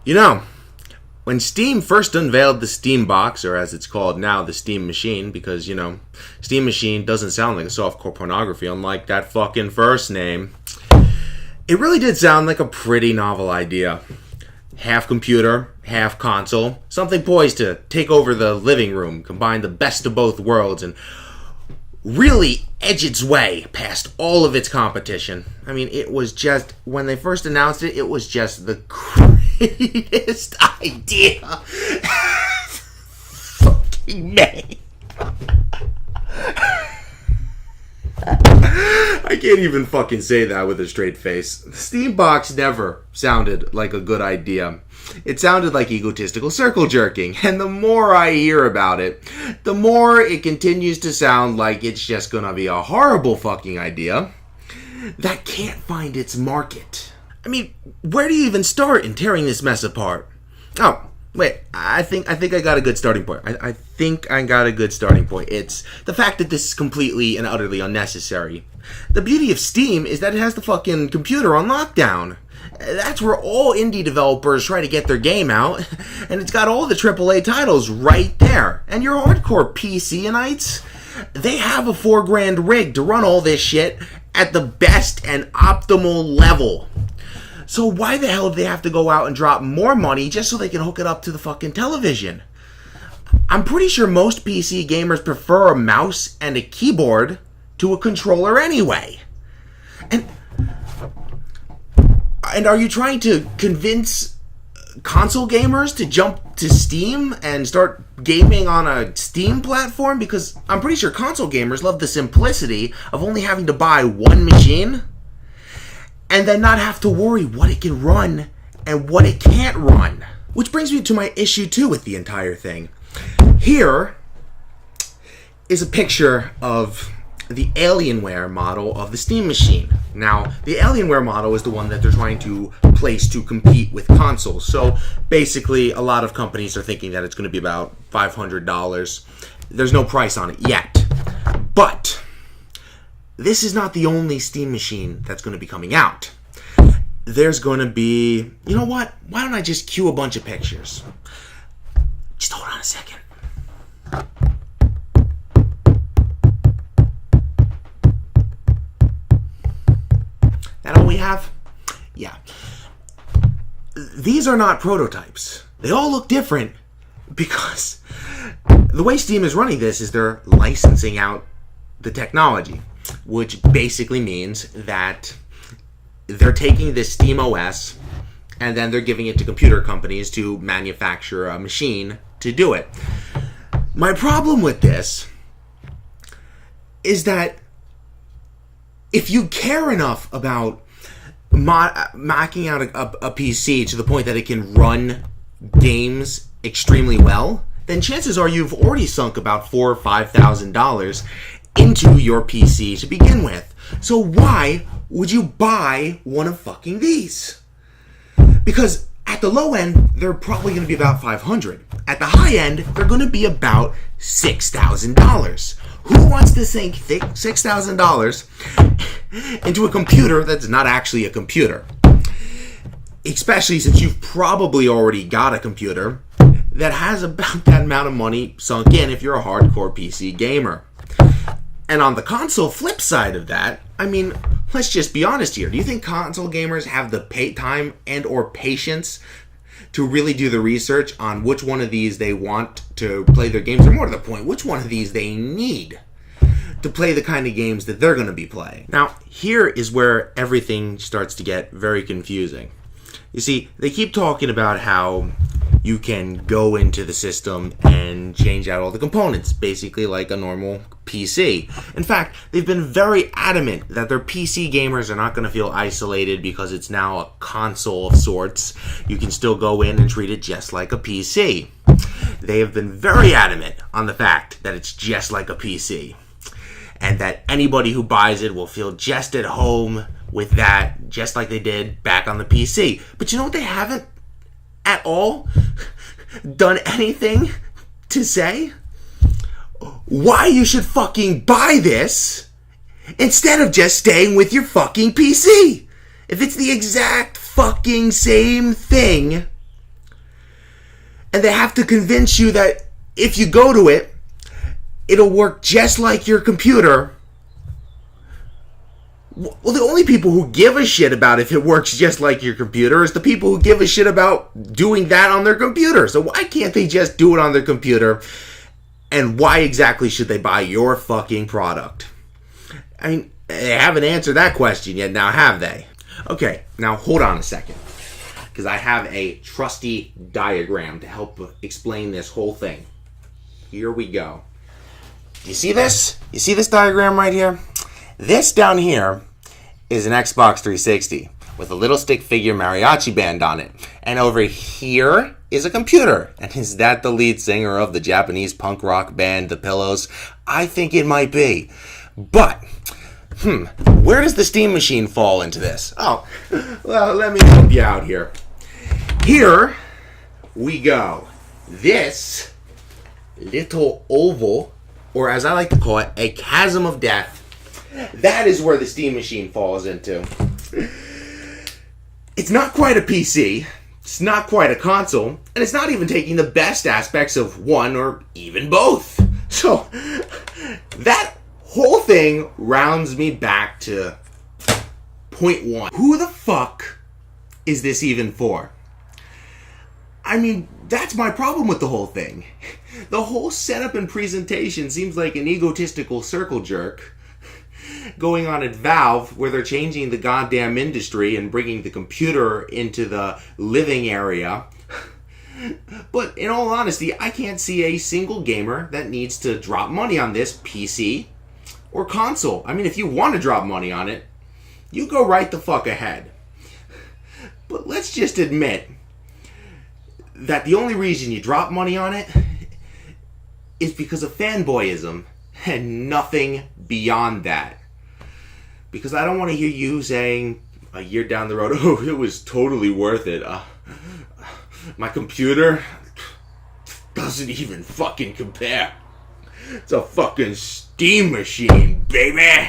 You know, when Steam first unveiled the Steam Box, or as it's called now, the Steam Machine, because, Steam Machine doesn't sound like a softcore pornography, unlike that fucking first name, it really did sound like a pretty novel idea. Half computer, half console, something poised to take over the living room, combine the best of both worlds, and really edge its way past all of its competition. I mean, it was just, when they first announced it, it was just the greatest idea fucking made. I can't even fucking say that with a straight face. The Steam Box never sounded like a good idea. It sounded like egotistical circle jerking, and the more I hear about it, the more it continues to sound like it's just gonna be a horrible fucking idea that can't find its market. I mean, where do you even start in tearing this mess apart? Oh, wait, I think I got a good starting point. I think I got a good starting point. It's the fact that this is completely and utterly unnecessary. The beauty of Steam is that it has the fucking computer on lockdown. That's where all indie developers try to get their game out, and it's got all the AAA titles right there. And your hardcore PC-ites, they have a $4,000 rig to run all this shit at the best and optimal level. So why the hell do they have to go out and drop more money just so they can hook it up to the fucking television? I'm pretty sure most PC gamers prefer a mouse and a keyboard to a controller anyway. And are you trying to convince console gamers to jump to Steam and start gaming on a Steam platform? Because I'm pretty sure console gamers love the simplicity of only having to buy one machine and then not have to worry what it can run and what it can't run. Which brings me to my issue 2 with the entire thing. Here is a picture of the Alienware model of the Steam machine. Now, the Alienware model is the one that they're trying to place to compete with consoles. So basically, a lot of companies are thinking that it's going to be about $500. There's no price on it yet. But this is not the only Steam machine that's going to be coming out. There's going to be, you know what? Why don't I just cue a bunch of pictures? Just hold on a second. That all we have? Yeah. These are not prototypes. They all look different because the way Steam is running this is they're licensing out the technology, which basically means that they're taking this Steam OS and then they're giving it to computer companies to manufacture a machine to do it. My problem with this is that if you care enough about mocking out a PC to the point that it can run games extremely well, then chances are you've already sunk about $4,000 or $5,000 into your PC to begin with. So why would you buy one of fucking these? Because at the low end, they're probably going to be about $500. At the high end, they're going to be about $6,000. Who wants to sink $6,000 into a computer that's not actually a computer? Especially since you've probably already got a computer that has about that amount of money sunk in if you're a hardcore PC gamer. And on the console flip side of that, I mean, let's just be honest here. Do you think console gamers have the time and or patience to really do the research on which one of these they want to play their games, or more to the point, which one of these they need to play the kind of games that they're going to be playing? Now, here is where everything starts to get very confusing. You see, they keep talking about how you can go into the system and change out all the components, basically like a normal PC. In fact, they've been very adamant that their PC gamers are not going to feel isolated because it's now a console of sorts. You can still go in and treat it just like a PC. They have been very adamant on the fact that it's just like a PC, and that anybody who buys it will feel just at home with that, just like they did back on the PC. But you know what they haven't at all done anything to say? Why you should fucking buy this instead of just staying with your fucking PC. If it's the exact fucking same thing, And they have to convince you that if you go to it, it'll work just like your computer. Well, the only people who give a shit about if it works just like your computer is the people who give a shit about doing that on their computer. So why can't they just do it on their computer? And why exactly should they buy your fucking product? I mean, they haven't answered that question yet, now have they? Okay, now hold on a second, because I have a trusty diagram to help explain this whole thing. Here we go. You see this? You see this diagram right here? This down here is an Xbox 360 with a little stick figure mariachi band on it. And over here is a computer. And is that the lead singer of the Japanese punk rock band The Pillows? I think it might be. But, where does the Steam Machine fall into this? Oh, well, let me help you out here. Here we go. This little oval, or as I like to call it, a chasm of death, that is where the Steam Machine falls into. It's not quite a PC, it's not quite a console, and it's not even taking the best aspects of one or even both. So, that whole thing rounds me back to point one. Who the fuck is this even for? I mean, that's my problem with the whole thing. The whole setup and presentation seems like an egotistical circle jerk going on at Valve, where they're changing the goddamn industry and bringing the computer into the living area. But in all honesty, I can't see a single gamer that needs to drop money on this PC or console. I mean, if you want to drop money on it, you go right the fuck ahead. But let's just admit that the only reason you drop money on it is because of fanboyism and nothing beyond that. Because I don't want to hear you saying a year down the road, oh, it was totally worth it. My computer doesn't even fucking compare. It's a fucking Steam Machine, baby!